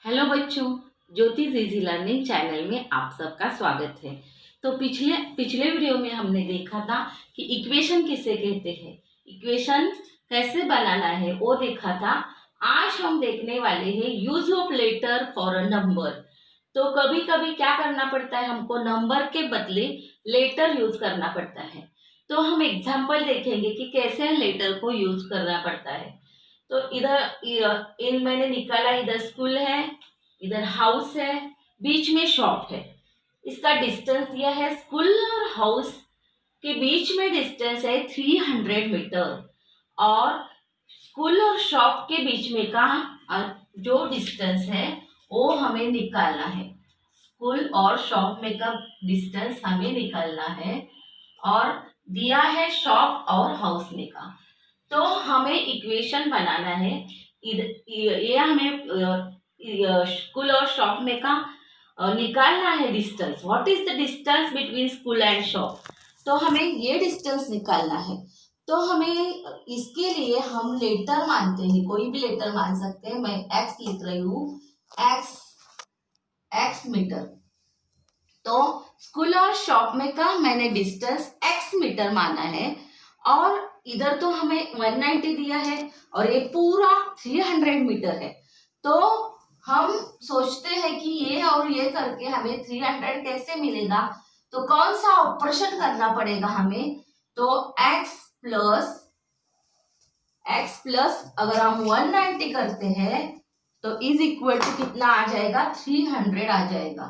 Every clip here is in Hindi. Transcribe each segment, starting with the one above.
हेलो बच्चों, ज्योति इजी लर्निंग चैनल में आप सबका स्वागत है। तो पिछले पिछले वीडियो में हमने देखा था कि इक्वेशन किसे कहते हैं, इक्वेशन कैसे बनाना है वो देखा था। आज हम देखने वाले हैं use of letter for a number. तो कभी कभी क्या करना पड़ता है, हमको नंबर के बदले लेटर यूज करना पड़ता है। तो हम एग्जाम्पल देखेंगे कि कैसे लेटर को यूज करना पड़ता है। तो इधर इन मैंने निकाला, इधर स्कूल है, इधर हाउस है, बीच में शॉप है। इसका डिस्टेंस दिया है, स्कूल और हाउस के बीच में डिस्टेंस है 300 मीटर। और स्कूल और शॉप के बीच में का जो डिस्टेंस है वो हमें निकालना है। स्कूल और शॉप में का डिस्टेंस हमें निकालना है और दिया है शॉप और हाउस में का। तो हमें इक्वेशन बनाना है। ये हमें स्कूल और शॉप में का निकालना है distance. What is the distance between school and shop. तो हमें ये डिस्टेंस निकालना है। तो हमें इसके लिए हम लेटर मानते हैं, कोई भी लेटर मान सकते हैं। मैं एक्स लिख रही हूँ, एक्स मीटर। तो स्कूल और शॉप में का मैंने डिस्टेंस एक्स मीटर माना है। और इधर तो हमें 190 दिया है और ये पूरा 300 मीटर है। तो हम सोचते हैं कि ये और ये करके हमें 300 कैसे मिलेगा। तो कौन सा ऑपरेशन करना पड़ेगा हमें। तो x प्लस अगर हम 190 करते हैं तो इज इक्वल टू कितना आ जाएगा, 300 आ जाएगा।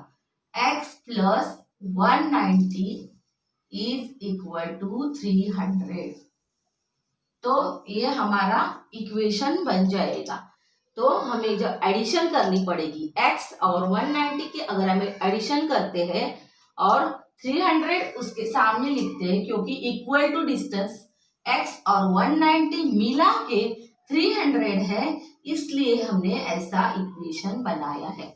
x plus 190 is equal to 300। तो ये हमारा इक्वेशन बन जाएगा। तो हमें जो एडिशन करनी पड़ेगी, x और 190 की अगर हमें एडिशन करते हैं और 300 उसके सामने लिखते हैं, क्योंकि इक्वल टू डिस्टेंस x और 190 मिला के 300 है, इसलिए हमने ऐसा इक्वेशन बनाया है।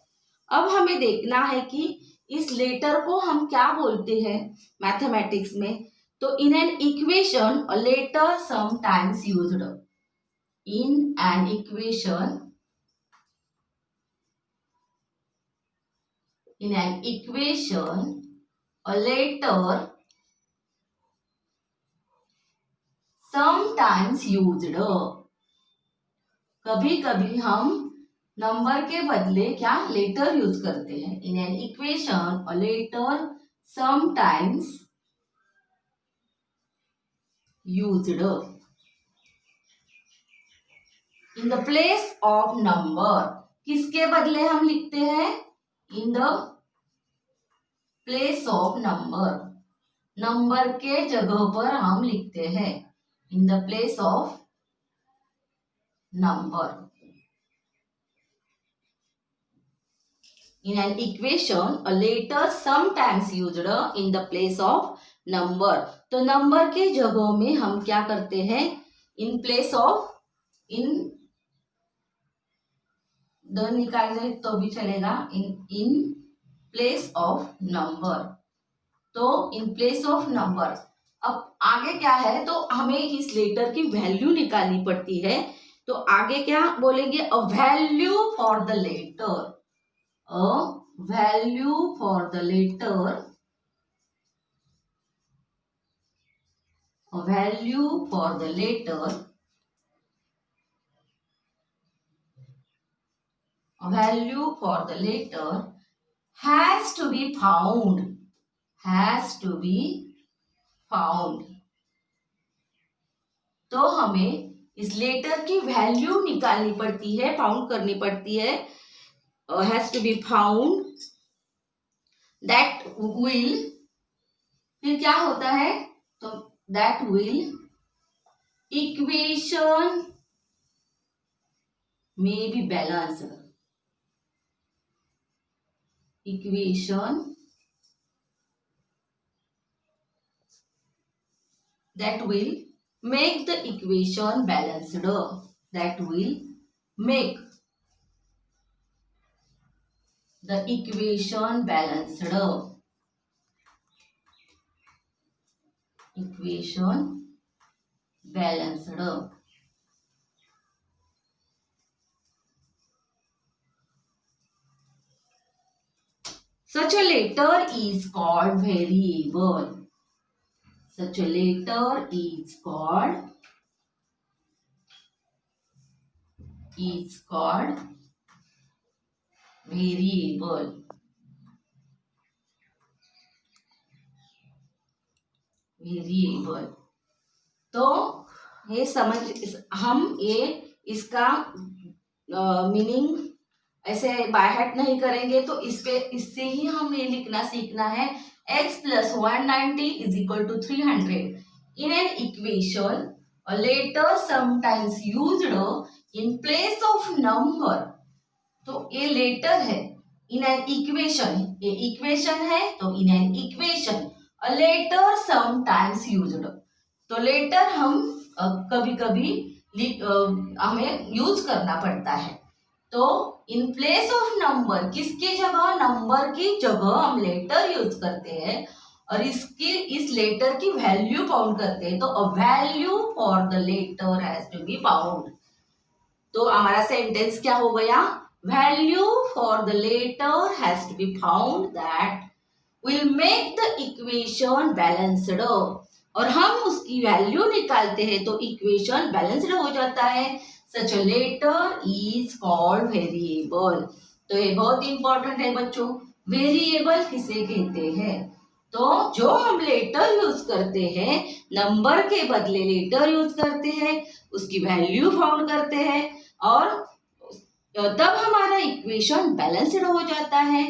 अब हमें देखना है कि इस लेटर को हम क्या बोलते हैं मैथमेटिक्स में। तो in an equation a letter sometimes used. In an equation, a letter sometimes used. कभी कभी हम नंबर के बदले क्या लेटर यूज करते हैं। इन an equation a letter sometimes used in the place of number। किसके बदले हम लिखते हैं, in the place of number. Number के जगह पर हम लिखते हैं, in the place of number. In an equation, a letter sometimes used in the place of number। तो नंबर के जगह में हम क्या करते हैं, in place of, in the निकालने तो भी चलेगा, इन प्लेस ऑफ नंबर। तो इन प्लेस ऑफ नंबर। अब आगे क्या है, तो हमें इस लेटर की वैल्यू निकालनी पड़ती है। तो आगे क्या बोलेंगे, a value for the letter, a value for the letter, a value for the letter, a value for the letter has to be found, has to be found। तो हमें इस लेटर की वैल्यू निकालनी पड़ती है, फाउंड करनी पड़ती है। Has to be found, that will, फिर क्या होता है, तो that will equation may be balanced, equation that will make the equation balanced, that will make the equation balanced, equation balanced। Such a letter is called variable. Such a letter is called variable. Variable. तो ये हम इसका मीनिंग ऐसे बाय हार्ट नहीं करेंगे, तो इससे ही हम ये लिखना सीखना है। x + 190 = 300 in an equation a letter sometimes used in place of number। तो ये लेटर है, इन एन इक्वेशन, ये इक्वेशन है, तो in an equation a letter sometimes used. तो लेटर हम कभी कभी हमें यूज करना पड़ता है। तो इन प्लेस ऑफ नंबर, किसकी जगह, नंबर की जगह हम लेटर यूज करते हैं और इस लेटर की वैल्यू फाउंड करते हैं। तो a value for the letter has to be found. तो हमारा सेंटेंस क्या हो गया, value for the letter has to be found that will make the equation balanced। और हम उसकी वैल्यू निकालते हैं तो इक्वेशन बैलेंस्ड हो जाता है। such a letter is called variable। तो ये बहुत इंपॉर्टेंट है बच्चों, वेरिएबल किसे कहते हैं। तो जो हम लेटर यूज करते हैं, नंबर के बदले लेटर यूज करते हैं, उसकी वैल्यू फाउंड करते हैं और तब हमारा इक्वेशन बैलेंस्ड हो जाता है।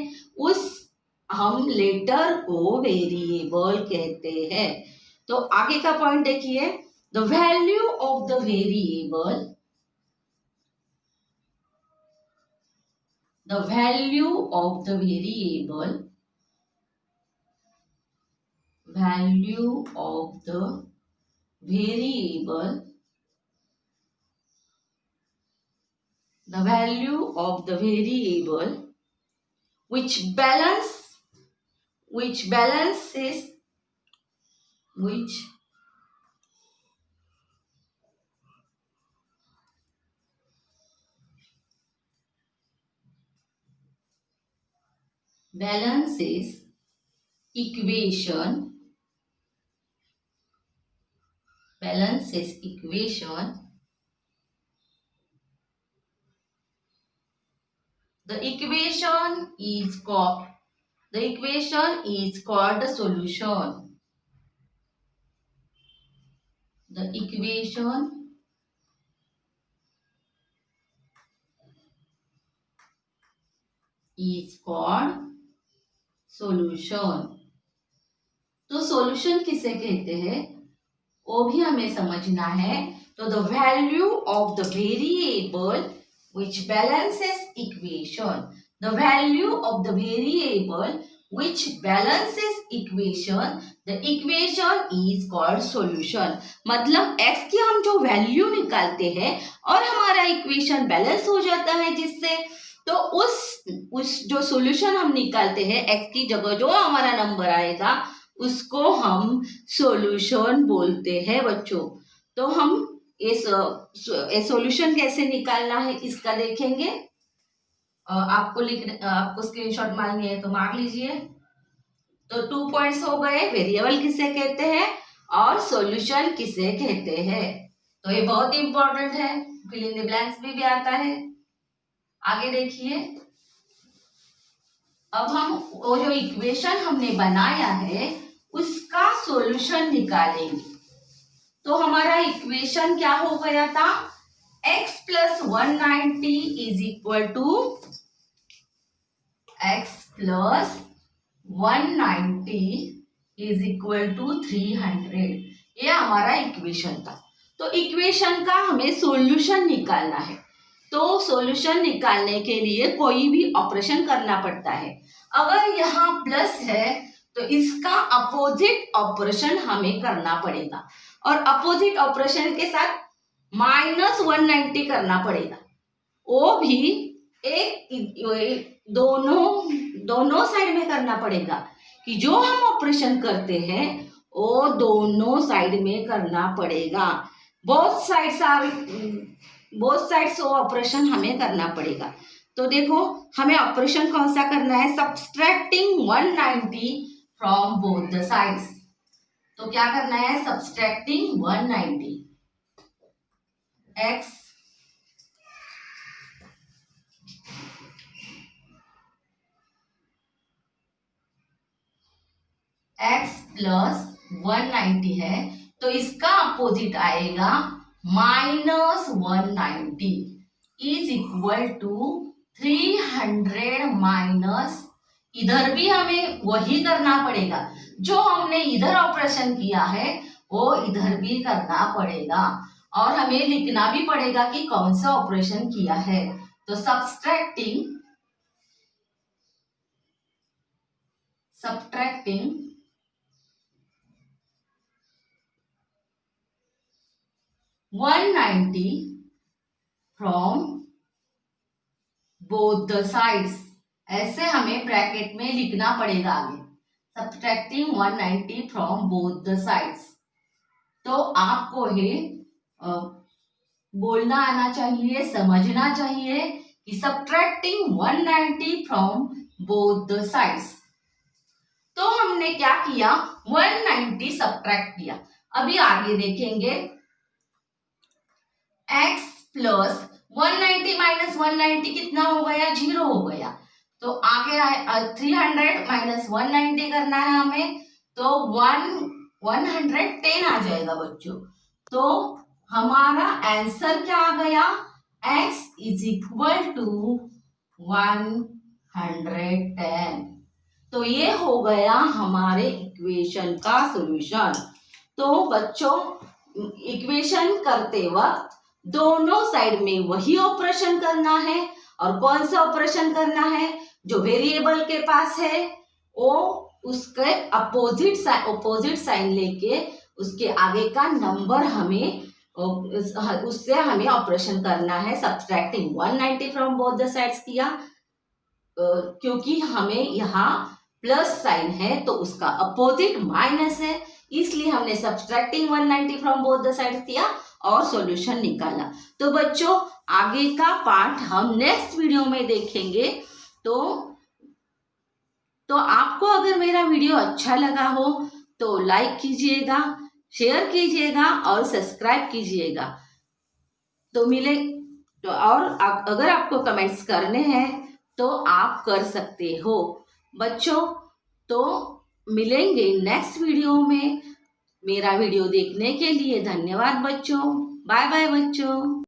हम लेटर को वेरिएबल कहते हैं। तो आगे का पॉइंट देखिए, the value of the variable, the value of the variable, value of the variable, the value of the variable which balances equation, the equation is called the solution। The equation is called solution। तो सॉल्यूशन किसे कहते हैं वो भी हमें समझना है। तो the value of the variable which balances equation, the value of the variable which balances equation, the equation is called solution। मतलब x की हम जो वैल्यू निकालते हैं और हमारा इक्वेशन बैलेंस हो जाता है, जिससे तो उस जो सॉल्यूशन हम निकालते हैं, x की जगह जो हमारा नंबर आएगा उसको हम सॉल्यूशन बोलते हैं बच्चों। तो हम ये सॉल्यूशन कैसे निकालना है इसका देखेंगे। आपको स्क्रीनशॉट मारनी है तो मार लीजिए। तो 2 पॉइंट्स हो गए, वेरिएबल किसे कहते हैं और सॉल्यूशन किसे कहते हैं। तो ये बहुत इंपॉर्टेंट है, फिल इन द ब्लैंक्स भी आता है। आगे देखिए, अब हम वो जो इक्वेशन हमने बनाया है उसका सॉल्यूशन निकालेंगे। तो हमारा इक्वेशन क्या हो गया था, x + 190 = x + 190 = 300। ये हमारा इक्वेशन था। तो इक्वेशन का हमें सॉल्यूशन निकालना है। तो सॉल्यूशन निकालने के लिए कोई भी ऑपरेशन करना पड़ता है। अगर यहाँ प्लस है तो इसका अपोजिट ऑपरेशन हमें करना पड़ेगा और अपोजिट ऑपरेशन के साथ -190 करना पड़ेगा। वो भी दोनों साइड में करना पड़ेगा कि जो हम ऑपरेशन करते हैं वो दोनों साइड में करना पड़ेगा। बोथ साइड्स वो ऑपरेशन हमें करना पड़ेगा। तो देखो हमें ऑपरेशन कौन सा करना है, subtracting 190 from both the sides. तो क्या करना है, सब्सट्रैक्टिंग 190 x प्लस 190 है, तो इसका अपोजिट आएगा -190 इज इक्वल टू 300 माइनस, इधर भी हमें वही करना पड़ेगा, जो हमने इधर ऑपरेशन किया है वो इधर भी करना पड़ेगा, और हमें लिखना भी पड़ेगा कि कौन सा ऑपरेशन किया है। तो subtracting 190 from both the sides, ऐसे हमें ब्रैकेट में लिखना पड़ेगा आगे, subtracting 190 from both the sides. तो आपको ये बोलना आना चाहिए, समझना चाहिए कि subtracting 190 from both the sides. तो हमने क्या किया, 190 सब्ट्रैक्ट किया। अभी आगे देखेंगे, x प्लस 190 माइनस 190 कितना हो गया, 0 हो गया। तो आगे 300 माइनस 190 करना है हमें, तो 110 आ जाएगा बच्चों। तो हमारा आंसर क्या आ गया, x इज इक्वल टू 110। तो ये हो गया हमारे इक्वेशन का सॉल्यूशन। तो बच्चों इक्वेशन करते वक्त दोनों साइड में वही ऑपरेशन करना है, और कौन सा ऑपरेशन करना है, जो वेरिएबल के पास है वो उसके अपोजिट साइन लेके उसके आगे का नंबर हमें उससे हमें ऑपरेशन करना है। Subtracting 190 from both the sides किया, क्योंकि हमें यहाँ प्लस साइन है तो उसका अपोजिट माइनस है, इसलिए हमने subtracting 190 from both the sides किया और सॉल्यूशन निकाला। तो बच्चों आगे का पार्ट हम नेक्स्ट वीडियो में देखेंगे। तो आपको अगर मेरा वीडियो अच्छा लगा हो तो लाइक कीजिएगा, शेयर कीजिएगा और सब्सक्राइब कीजिएगा। तो और अगर आपको कमेंट्स करने हैं तो आप कर सकते हो बच्चों। तो मिलेंगे नेक्स्ट वीडियो में। मेरा वीडियो देखने के लिए धन्यवाद बच्चों। बाय बाय बच्चों।